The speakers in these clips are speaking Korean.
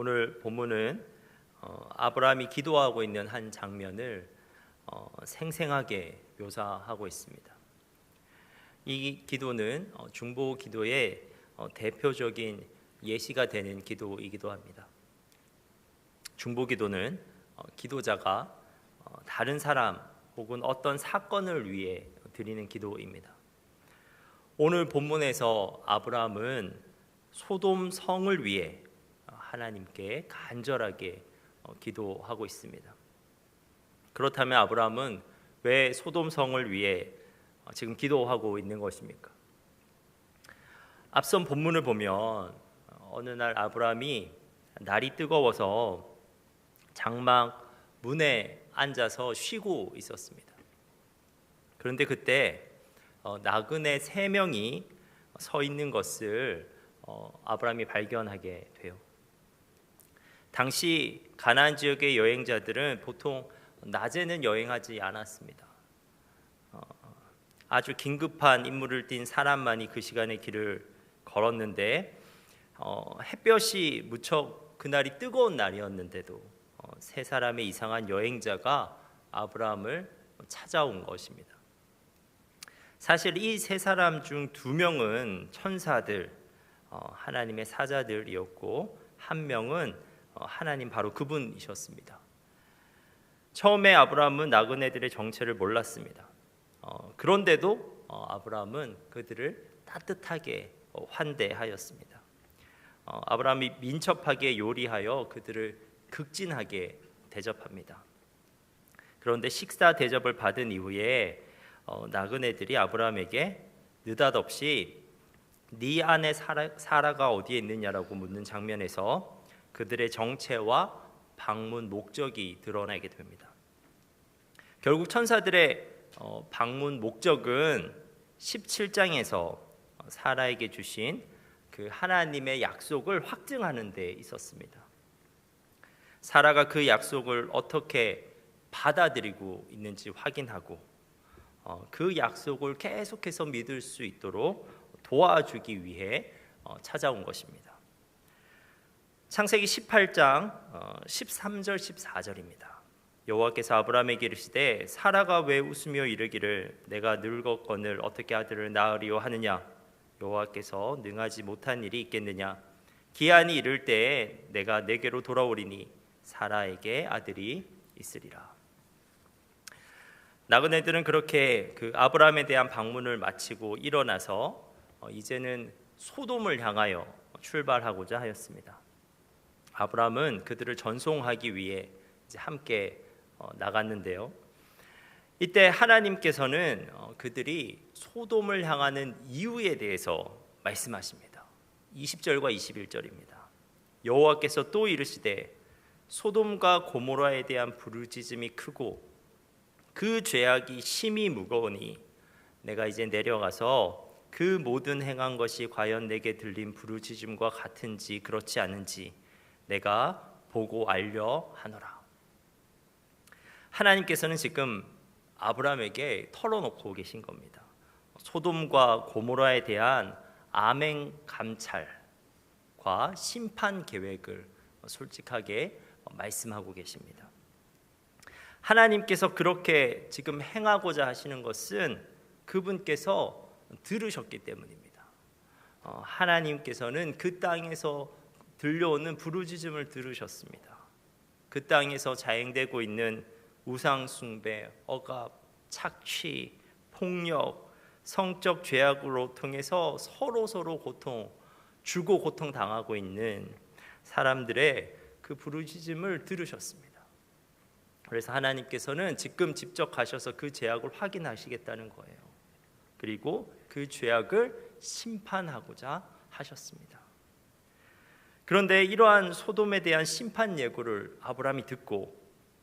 오늘 본문은 아브라함이 기도하고 있는 한 장면을 생생하게 묘사하고 있습니다. 이 기도는 중보 기도의 대표적인 예시가 되는 기도이기도 합니다. 중보 기도는 기도자가 다른 사람 혹은 어떤 사건을 위해 드리는 기도입니다. 오늘 본문에서 아브라함은 소돔 성을 위해 하나님께 간절하게 기도하고 있습니다. 그렇다면 아브라함은 왜 소돔 성을 위해 지금 기도하고 있는 것입니까? 앞선 본문을 보면 어느 날 아브라함이 날이 뜨거워서 장막 문에 앉아서 쉬고 있었습니다. 그런데 그때 나그네 3명이 서 있는 것을 아브라함이 발견하게 돼요. 당시 가나안 지역의 여행자들은 보통 낮에는 여행하지 않았습니다. 아주 긴급한 임무를 띈 사람만이 그 시간에 길을 걸었는데 햇볕이 무척 그날이 뜨거운 날이었는데도 세 사람의 이상한 여행자가 아브라함을 찾아온 것입니다. 사실 이 세 사람 중 2명은 천사들, 하나님의 사자들이었고 한 명은 하나님 바로 그분이셨습니다. 처음에 아브라함은 나그네들의 정체를 몰랐습니다. 그런데도 아브라함은 그들을 따뜻하게 환대하였습니다. 아브라함이 민첩하게 요리하여 그들을 극진하게 대접합니다. 그런데 식사 대접을 받은 이후에 나그네들이 아브라함에게 느닷없이 네 아내 사라가 어디에 있느냐라고 묻는 장면에서 그들의 정체와 방문 목적이 드러나게 됩니다. 결국 천사들의 방문 목적은 17장에서 사라에게 주신 그 하나님의 약속을 확증하는 데 있었습니다. 사라가 그 약속을 어떻게 받아들이고 있는지 확인하고 그 약속을 계속해서 믿을 수 있도록 도와주기 위해 찾아온 것입니다. 창세기 18장 13절 14절입니다. 여호와께서 아브라함에게 이르시되 사라가 왜 웃으며 이르기를 내가 늙었거늘 어떻게 아들을 낳으리요 하느냐 여호와께서 능하지 못한 일이 있겠느냐 기한이 이를 때에 내가 내게로 돌아오리니 사라에게 아들이 있으리라. 나그네들은 그렇게 그 아브라함에 대한 방문을 마치고 일어나서 이제는 소돔을 향하여 출발하고자 하였습니다. 아브라함은 그들을 전송하기 위해 이제 함께 나갔는데요. 이때 하나님께서는 그들이 소돔을 향하는 이유에 대해서 말씀하십니다. 20절과 21절입니다. 여호와께서 또 이르시되 소돔과 고모라에 대한 부르짖음이 크고 그 죄악이 심히 무거우니 내가 이제 내려가서 그 모든 행한 것이 과연 내게 들린 부르짖음과 같은지 그렇지 않은지 내가 보고 알려 하노라. 하나님께서는 지금 아브라함에게 털어놓고 계신 겁니다. 소돔과 고모라에 대한 암행 감찰과 심판 계획을 솔직하게 말씀하고 계십니다. 하나님께서 그렇게 지금 행하고자 하시는 것은 그분께서 들으셨기 때문입니다. 하나님께서는 그 땅에서 들려오는 부르짖음을 들으셨습니다. 그 땅에서 자행되고 있는 우상 숭배, 억압, 착취, 폭력, 성적 죄악으로 통해서 서로 주고 고통 당하고 있는 사람들의 그 부르짖음을 들으셨습니다. 그래서 하나님께서는 지금 직접 가셔서 그 죄악을 확인하시겠다는 거예요. 그리고 그 죄악을 심판하고자 하셨습니다. 그런데 이러한 소돔에 대한 심판 예고를 아브라함이 듣고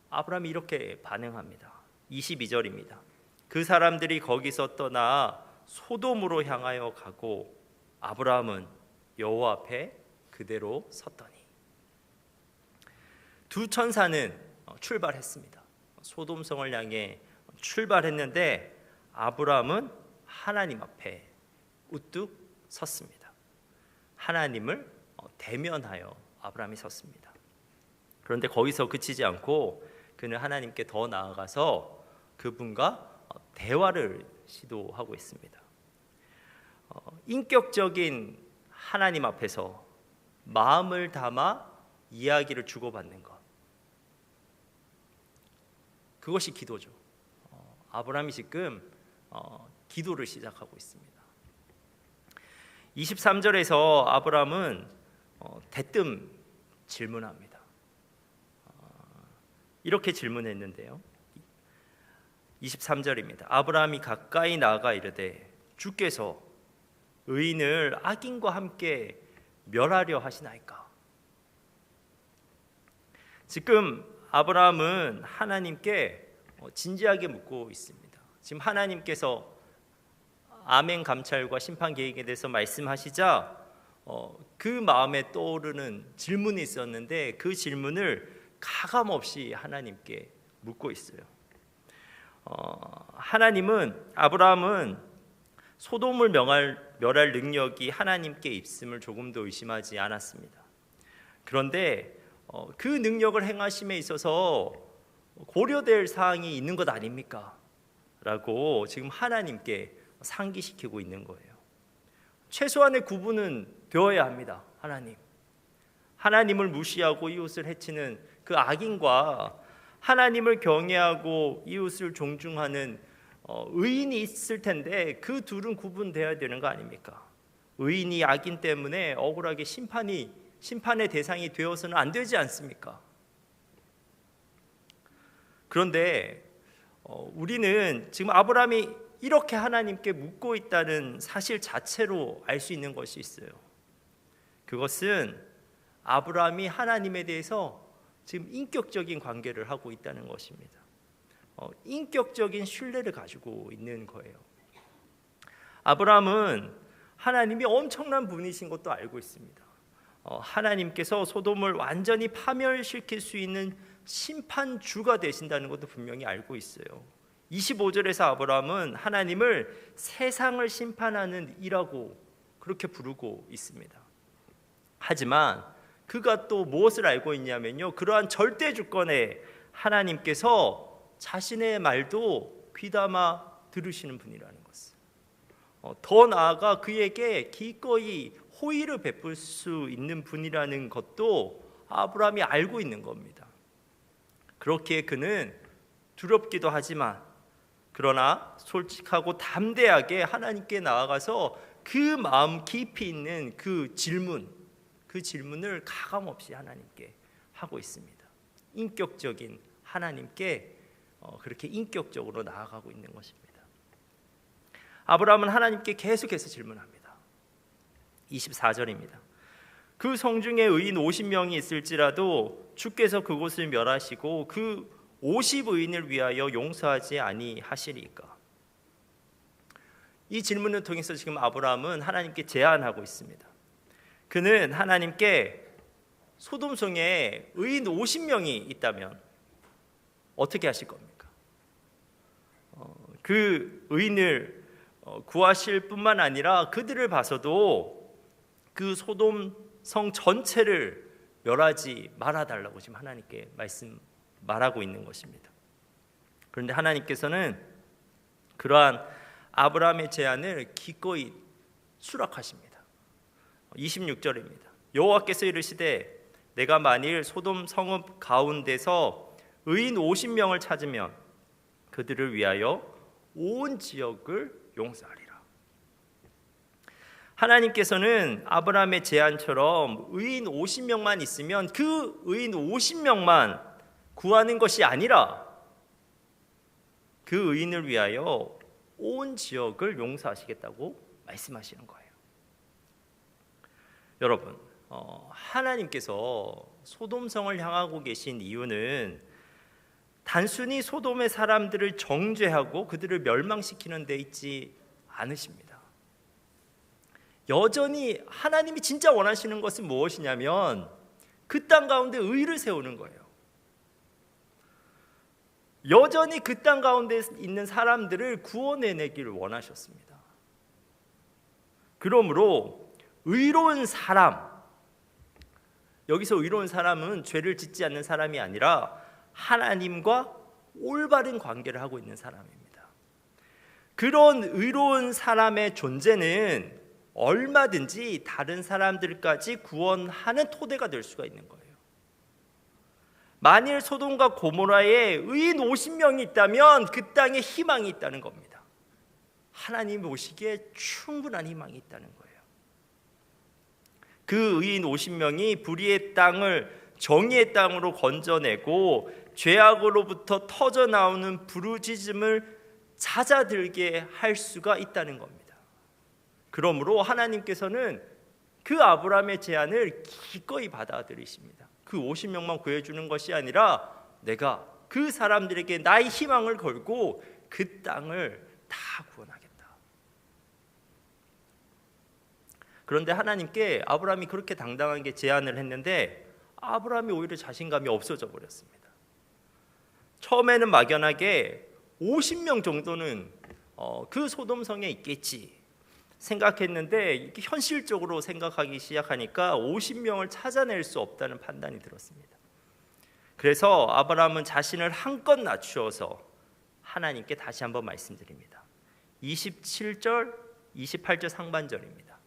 아브라함이 이렇게 반응합니다. 22절입니다. 그 사람들이 거기서 떠나 소돔으로 향하여 가고 아브라함은 여호와 앞에 그대로 섰더니 두 천사는 출발했습니다. 소돔성을 향해 출발했는데 아브라함은 하나님 앞에 우뚝 섰습니다. 하나님을 대면하여 아브라함이 섰습니다. 그런데 거기서 그치지 않고 그는 하나님께 더 나아가서 그분과 대화를 시도하고 있습니다. 인격적인 하나님 앞에서 마음을 담아 이야기를 주고받는 것, 그것이 기도죠. 아브라함이 지금 기도를 시작하고 있습니다. 23절에서 아브라함은 대뜸 질문합니다. 이렇게 질문했는데요. 23절입니다. 아브라함이 가까이 나아가 이르되 주께서 의인을 악인과 함께 멸하려 하시나이까? 지금 아브라함은 하나님께 진지하게 묻고 있습니다. 지금 하나님께서 아멘 감찰과 심판 계획에 대해서 말씀하시자 그 마음에 떠오르는 질문이 있었는데 그 질문을 가감없이 하나님께 묻고 있어요. 아브라함은 소돔을 멸할 능력이 하나님께 있음을 조금도 의심하지 않았습니다. 그런데 그 능력을 행하심에 있어서 고려될 사항이 있는 것 아닙니까? 라고 지금 하나님께 상기시키고 있는 거예요. 최소한의 구분은 되어야 합니다. 하나님을 무시하고 이웃을 해치는 그 악인과 하나님을 경외하고 이웃을 존중하는 의인이 있을 텐데 그 둘은 구분돼야 되는 거 아닙니까? 의인이 악인 때문에 억울하게 심판의 대상이 되어서는 안 되지 않습니까? 그런데 우리는 지금 아브라함이 이렇게 하나님께 묻고 있다는 사실 자체로 알 수 있는 것이 있어요. 그것은 아브라함이 하나님에 대해서 지금 인격적인 관계를 하고 있다는 것입니다. 인격적인 신뢰를 가지고 있는 거예요. 아브라함은 하나님이 엄청난 분이신 것도 알고 있습니다. 하나님께서 소돔을 완전히 파멸시킬 수 있는 심판주가 되신다는 것도 분명히 알고 있어요. 25절에서 아브라함은 하나님을 세상을 심판하는 이라고 그렇게 부르고 있습니다. 하지만 그가 또 무엇을 알고 있냐면요, 그러한 절대 주권에 하나님께서 자신의 말도 귀담아 들으시는 분이라는 것을, 더 나아가 그에게 기꺼이 호의를 베풀 수 있는 분이라는 것도 아브라함이 알고 있는 겁니다. 그렇기에 그는 두렵기도 하지만 그러나 솔직하고 담대하게 하나님께 나아가서 그 마음 깊이 있는 그 질문을 가감없이 하나님께 하고 있습니다. 인격적인 하나님께 그렇게 인격적으로 나아가고 있는 것입니다. 아브라함은 하나님께 계속해서 질문합니다. 24절입니다. 그 성중에 의인 50명이 있을지라도 주께서 그곳을 멸하시고 그 50의인을 위하여 용서하지 아니하시리까? 이 질문을 통해서 지금 아브라함은 하나님께 제안하고 있습니다. 그는 하나님께 소돔성에 의인 50명이 있다면 어떻게 하실 겁니까? 그 의인을 구하실 뿐만 아니라 그들을 봐서도 그 소돔성 전체를 멸하지 말아달라고 지금 하나님께 말하고 있는 것입니다. 그런데 하나님께서는 그러한 아브라함의 제안을 기꺼이 수락하십니다. 26절입니다. 여호와께서 이르시되 내가 만일 소돔 성읍 가운데서 의인 50명을 찾으면 그들을 위하여 온 지역을 용서하리라. 하나님께서는 아브라함의 제안처럼 의인 50명만 있으면 그 의인 50명만 구하는 것이 아니라 그 의인을 위하여 온 지역을 용서하시겠다고 말씀하시는 거예요. 여러분, 하나님께서 소돔성을 향하고 계신 이유는 단순히 소돔의 사람들을 정죄하고 그들을 멸망시키는 데 있지 않으십니다. 여전히 하나님이 진짜 원하시는 것은 무엇이냐면 그 땅 가운데 의를 세우는 거예요. 여전히 그 땅 가운데 있는 사람들을 구원해내기를 원하셨습니다. 그러므로 의로운 사람, 여기서 의로운 사람은 죄를 짓지 않는 사람이 아니라 하나님과 올바른 관계를 하고 있는 사람입니다. 그런 의로운 사람의 존재는 얼마든지 다른 사람들까지 구원하는 토대가 될 수가 있는 거예요. 만일 소돔과 고모라에 의인 50명이 있다면 그 땅에 희망이 있다는 겁니다. 하나님 오시기에 충분한 희망이 있다는 거예요. 그 의인 50명이 불의의 땅을 정의의 땅으로 건져내고 죄악으로부터 터져나오는 부르짖음을 잦아들게 할 수가 있다는 겁니다. 그러므로 하나님께서는 그 아브라함의 제안을 기꺼이 받아들이십니다. 그 50명만 구해주는 것이 아니라 내가 그 사람들에게 나의 희망을 걸고 그 땅을 다 구원하겠다. 그런데 하나님께 아브라함이 그렇게 당당하게 제안을 했는데 아브라함이 오히려 자신감이 없어져 버렸습니다. 처음에는 막연하게 50명 정도는 그 소돔성에 있겠지 생각했는데 이렇게 현실적으로 생각하기 시작하니까 50명을 찾아낼 수 없다는 판단이 들었습니다. 그래서 아브라함은 자신을 한껏 낮추어서 하나님께 다시 한번 말씀드립니다. 27절, 28절 상반절입니다.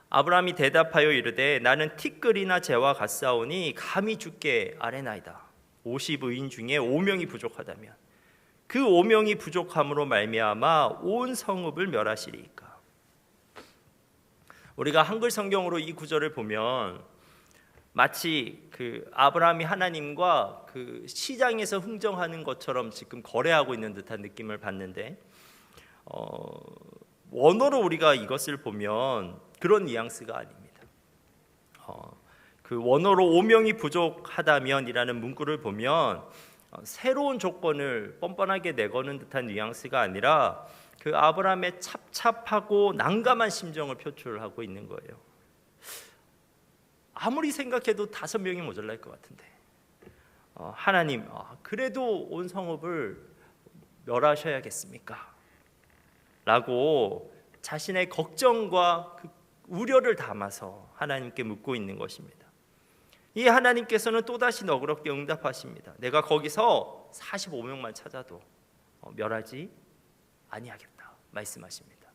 아브라함이 대답하여 이르되 나는 티끌이나 재와 같사오니 감히 주께 아뢰나이다. 50의인 중에 5명이 부족하다면 그 5명이 부족함으로 말미암아 온 성읍을 멸하시리이까. 우리가 한글 성경으로 이 구절을 보면 마치 그 아브라함이 하나님과 그 시장에서 흥정하는 것처럼 지금 거래하고 있는 듯한 느낌을 받는데 원어로 우리가 이것을 보면 그런 뉘앙스가 아닙니다. 그 원어로 5명이 부족하다면이라는 문구를 보면 새로운 조건을 뻔뻔하게 내거는 듯한 뉘앙스가 아니라 그 아브라함의 찹찹하고 난감한 심정을 표출하고 있는 거예요. 아무리 생각해도 5명이 모자랄 것 같은데 하나님 그래도 온 성읍을 멸하셔야겠습니까? 라고 자신의 걱정과 그 우려를 담아서 하나님께 묻고 있는 것입니다. 이 하나님께서는 또다시 너그럽게 응답하십니다. 내가 거기서 45명만 찾아도 멸하지 아니하겠다 말씀하십니다.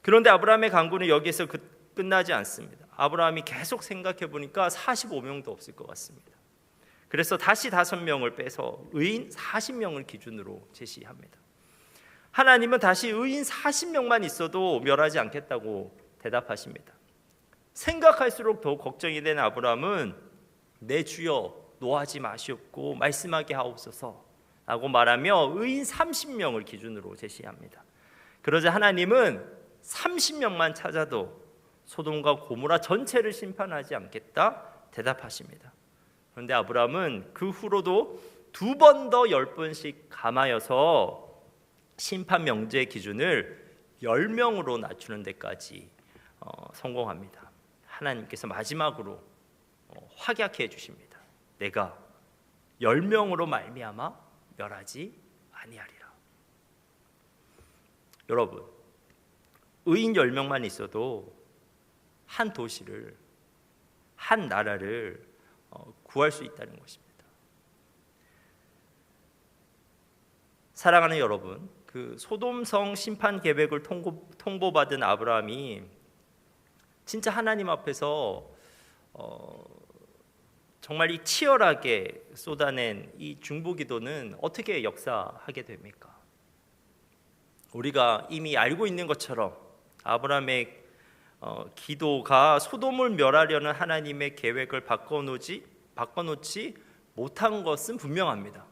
그런데 아브라함의 간구는 여기에서 끝나지 않습니다. 아브라함이 계속 생각해 보니까 45명도 없을 것 같습니다. 그래서 다시 5명을 빼서 의인 40명을 기준으로 제시합니다. 하나님은 다시 의인 40명만 있어도 멸하지 않겠다고 대답하십니다. 생각할수록 더 걱정이 된 아브라함은 내 주여 노하지 마시옵고 말씀하게 하옵소서 라고 말하며 의인 30명을 기준으로 제시합니다. 그러자 하나님은 30명만 찾아도 소돔과 고모라 전체를 심판하지 않겠다 대답하십니다. 그런데 아브라함은 그 후로도 2번 더 10번씩 감하여서 심판 명제 기준을 10명으로 낮추는 데까지 성공합니다. 하나님께서 마지막으로 확약해 주십니다. 내가 10명으로 말미암아 멸하지 아니하리라. 여러분, 의인 10명만 있어도 한 도시를, 한 나라를 구할 수 있다는 것입니다. 사랑하는 여러분, 그 소돔성 심판 계획을 통보받은 아브라함이 진짜 하나님 앞에서 정말 이 치열하게 쏟아낸 이 중보기도는 어떻게 역사하게 됩니까? 우리가 이미 알고 있는 것처럼 아브라함의 기도가 소돔을 멸하려는 하나님의 계획을 바꿔놓지 못한 것은 분명합니다.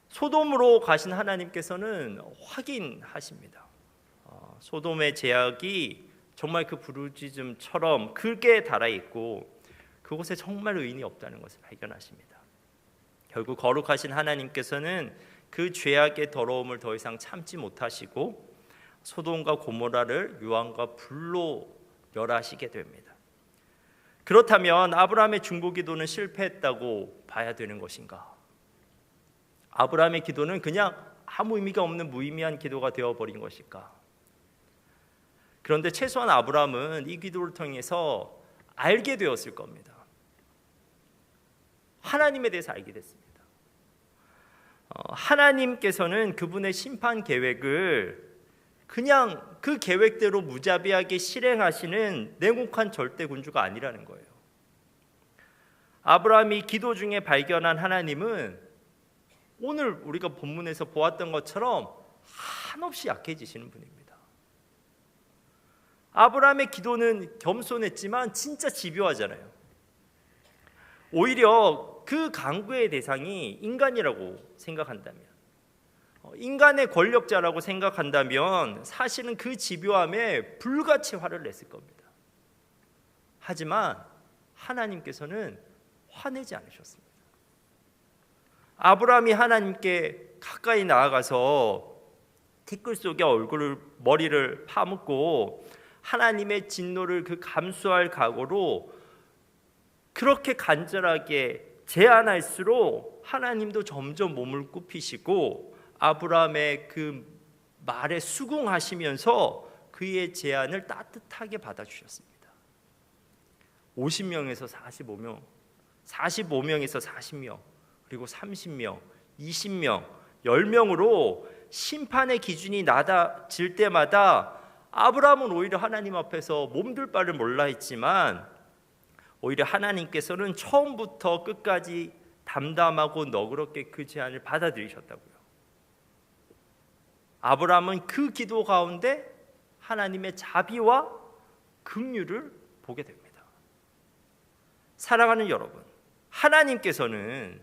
소돔으로 가신 하나님께서는 확인하십니다. 소돔의 제약이 정말 그 부르짖음처럼 극에 달아 있고 그곳에 정말 의인이 없다는 것을 발견하십니다. 결국 거룩하신 하나님께서는 그 죄악의 더러움을 더 이상 참지 못하시고 소돔과 고모라를 유황과 불로 멸하시게 됩니다. 그렇다면 아브라함의 중보기도는 실패했다고 봐야 되는 것인가? 아브라함의 기도는 그냥 아무 의미가 없는 무의미한 기도가 되어버린 것일까? 그런데 최소한 아브라함은 이 기도를 통해서 알게 되었을 겁니다. 하나님에 대해서 알게 됐습니다. 하나님께서는 그분의 심판 계획을 그냥 그 계획대로 무자비하게 실행하시는 냉혹한 절대 군주가 아니라는 거예요. 아브라함이 기도 중에 발견한 하나님은 오늘 우리가 본문에서 보았던 것처럼 한없이 약해지시는 분입니다. 아브라함의 기도는 겸손했지만 진짜 집요하잖아요. 오히려 그 간구의 대상이 인간이라고 생각한다면, 인간의 권력자라고 생각한다면 사실은 그 집요함에 불같이 화를 냈을 겁니다. 하지만 하나님께서는 화내지 않으셨습니다. 아브라함이 하나님께 가까이 나아가서 티끌 속에 머리를 파묻고 하나님의 진노를 감수할 각오로 그렇게 간절하게 제안할수록 하나님도 점점 몸을 굽히시고 아브라함의 그 말에 수긍하시면서 그의 제안을 따뜻하게 받아주셨습니다. 50명에서 45명, 45명에서 40명, 그리고 30명, 20명, 10명으로 심판의 기준이 낮아질 때마다 아브라함은 오히려 하나님 앞에서 몸둘 바를 몰라 했지만 오히려 하나님께서는 처음부터 끝까지 담담하고 너그럽게 그 제안을 받아들이셨다고요. 아브라함은 그 기도 가운데 하나님의 자비와 긍휼을 보게 됩니다. 사랑하는 여러분, 하나님께서는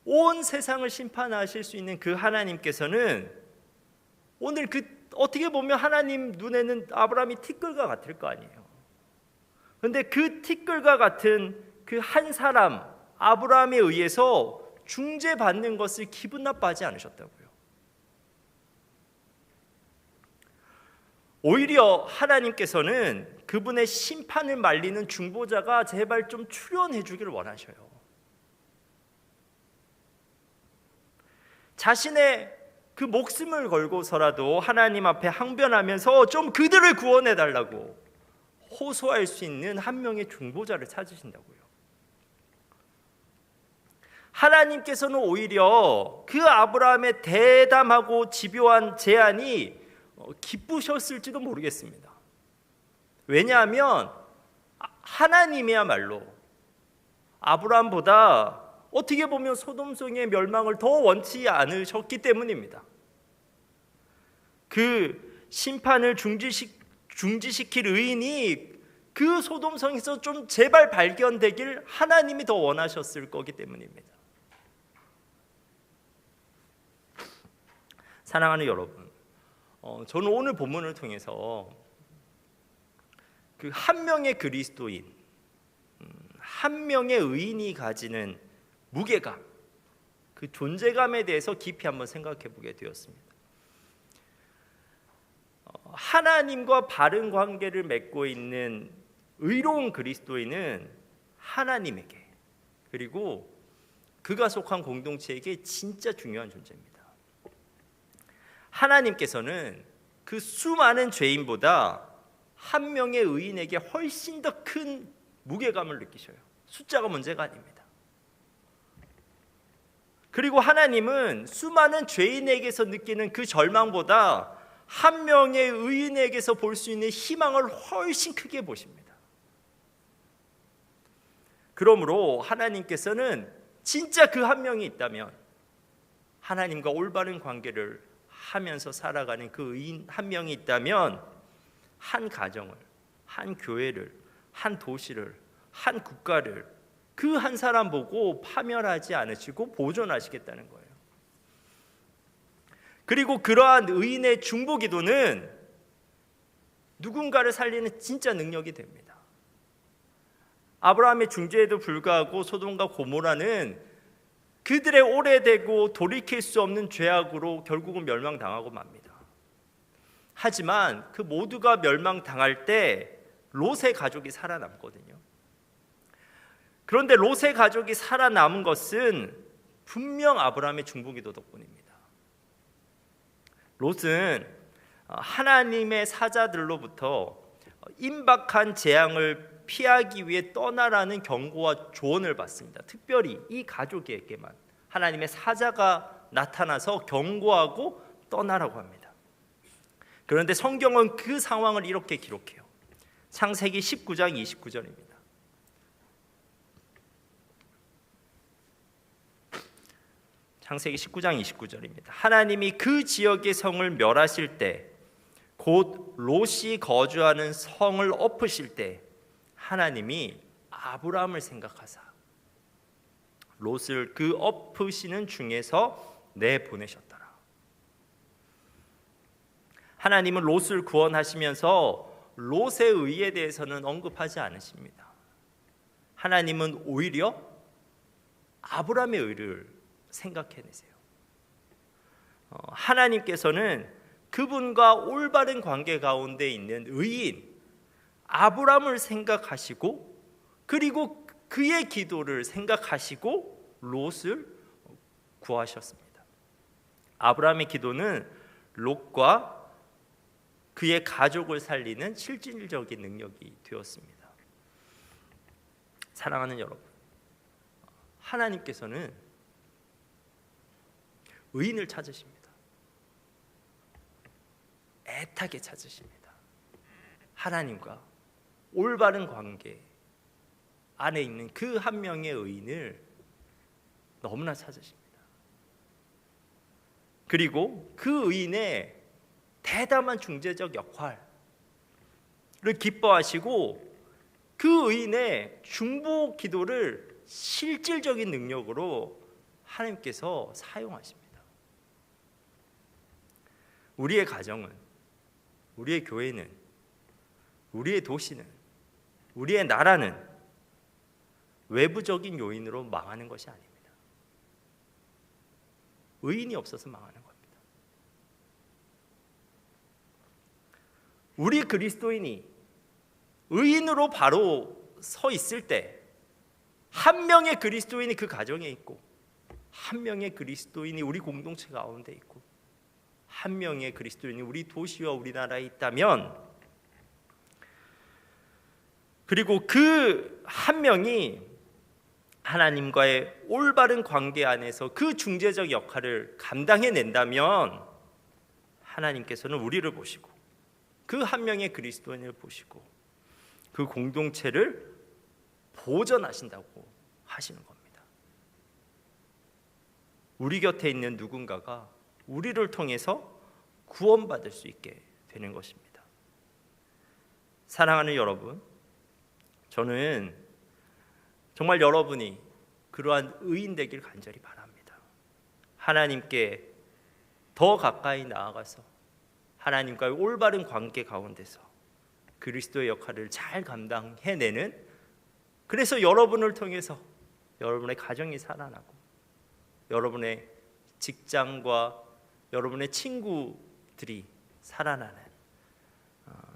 온 세상을 심판하실 수 있는 그 하나님께서는 오늘 어떻게 보면 하나님 눈에는 아브라함이 티끌과 같을 거 아니에요. 그런데 그 티끌과 같은 그 한 사람 아브라함에 의해서 중재받는 것을 기분 나빠하지 않으셨다고요. 오히려 하나님께서는 그분의 심판을 말리는 중보자가 제발 좀 출연해 주기를 원하셔요. 자신의 그 목숨을 걸고서라도 하나님 앞에 항변하면서 좀 그들을 구원해 달라고 호소할 수 있는 한 명의 중보자를 찾으신다고요. 하나님께서는 오히려 그 아브라함의 대담하고 집요한 제안이 기쁘셨을지도 모르겠습니다. 왜냐하면 하나님이야말로 아브라함보다 어떻게 보면 소돔성의 멸망을 더 원치 않으셨기 때문입니다. 그 심판을 중지시킬 의인이 그 소돔성에서 좀 제발 발견되길 하나님이 더 원하셨을 거기 때문입니다. 사랑하는 여러분, 저는 오늘 본문을 통해서 그 한 명의 그리스도인, 한 명의 의인이 가지는 무게감, 그 존재감에 대해서 깊이 한번 생각해 보게 되었습니다. 하나님과 바른 관계를 맺고 있는 의로운 그리스도인은 하나님에게 그리고 그가 속한 공동체에게 진짜 중요한 존재입니다. 하나님께서는 그 수많은 죄인보다 한 명의 의인에게 훨씬 더 큰 무게감을 느끼셔요. 숫자가 문제가 아닙니다. 그리고 하나님은 수많은 죄인에게서 느끼는 그 절망보다 한 명의 의인에게서 볼 수 있는 희망을 훨씬 크게 보십니다. 그러므로 하나님께서는 진짜 그 한 명이 있다면 하나님과 올바른 관계를 하면서 살아가는 그 의인 한 명이 있다면 한 가정을, 한 교회를, 한 도시를, 한 국가를 그 한 사람 보고 파멸하지 않으시고 보존하시겠다는 거예요. 그리고 그러한 의인의 중보기도는 누군가를 살리는 진짜 능력이 됩니다. 아브라함의 중재에도 불구하고 소돔과 고모라는 그들의 오래되고 돌이킬 수 없는 죄악으로 결국은 멸망당하고 맙니다. 하지만 그 모두가 멸망당할 때 롯의 가족이 살아남거든요. 그런데 롯의 가족이 살아남은 것은 분명 아브라함의 중보기도 덕분입니다. 롯은 하나님의 사자들로부터 임박한 재앙을 피하기 위해 떠나라는 경고와 조언을 받습니다. 특별히 이 가족에게만 하나님의 사자가 나타나서 경고하고 떠나라고 합니다. 그런데 성경은 그 상황을 이렇게 기록해요. 창세기 19장 29절입니다. 창세기 19장 29절입니다. 하나님이 그 지역의 성을 멸하실 때, 곧 롯이 거주하는 성을 엎으실 때 하나님이 아브라함을 생각하사 롯을 그 엎으시는 중에서 내보내셨더라. 하나님은 롯을 구원하시면서 롯의 의에 대해서는 언급하지 않으십니다. 하나님은 오히려 아브라함의 의를 생각해내세요. 하나님께서는 그분과 올바른 관계 가운데 있는 의인 아브라함을 생각하시고, 그리고 그의 기도를 생각하시고 롯을 구하셨습니다. 아브라함의 기도는 롯과 그의 가족을 살리는 실질적인 능력이 되었습니다. 사랑하는 여러분, 하나님께서는 의인을 찾으십니다. 애타게 찾으십니다. 하나님과 올바른 관계 안에 있는 그 한 명의 의인을 너무나 찾으십니다. 그리고 그 의인의 대담한 중재적 역할을 기뻐하시고 그 의인의 중보 기도를 실질적인 능력으로 하나님께서 사용하십니다. 우리의 가정은, 우리의 교회는, 우리의 도시는, 우리의 나라는 외부적인 요인으로 망하는 것이 아닙니다. 의인이 없어서 망하는 겁니다. 우리 그리스도인이 의인으로 바로 서 있을 때 한 명의 그리스도인이 그 가정에 있고, 한 명의 그리스도인이 우리 공동체 가운데 있고, 한 명의 그리스도인이 우리 도시와 우리나라에 있다면, 그리고 그 한 명이 하나님과의 올바른 관계 안에서 그 중재적 역할을 감당해낸다면 하나님께서는 우리를 보시고 그 한 명의 그리스도인을 보시고 그 공동체를 보전하신다고 하시는 겁니다. 우리 곁에 있는 누군가가 우리를 통해서 구원받을 수 있게 되는 것입니다. 사랑하는 여러분, 저는 정말 여러분이 그러한 의인 되길 간절히 바랍니다. 하나님께 더 가까이 나아가서 하나님과의 올바른 관계 가운데서 그리스도의 역할을 잘 감당해내는, 그래서 여러분을 통해서 여러분의 가정이 살아나고 여러분의 직장과 여러분의 친구들이 살아나는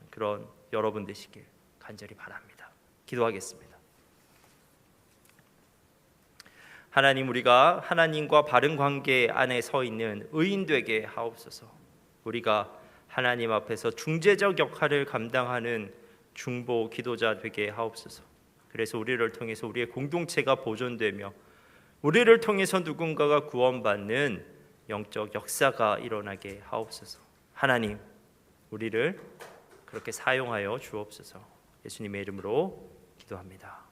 그런 여러분 되시길 간절히 바랍니다. 기도하겠습니다. 하나님, 우리가 하나님과 바른 관계 안에 서 있는 의인 되게 하옵소서. 우리가 하나님 앞에서 중재적 역할을 감당하는 중보 기도자 되게 하옵소서. 그래서 우리를 통해서 우리의 공동체가 보존되며 우리를 통해서 누군가가 구원받는 영적 역사가 일어나게 하옵소서. 하나님, 우리를 그렇게 사용하여 주옵소서. 예수님의 이름으로 기도합니다.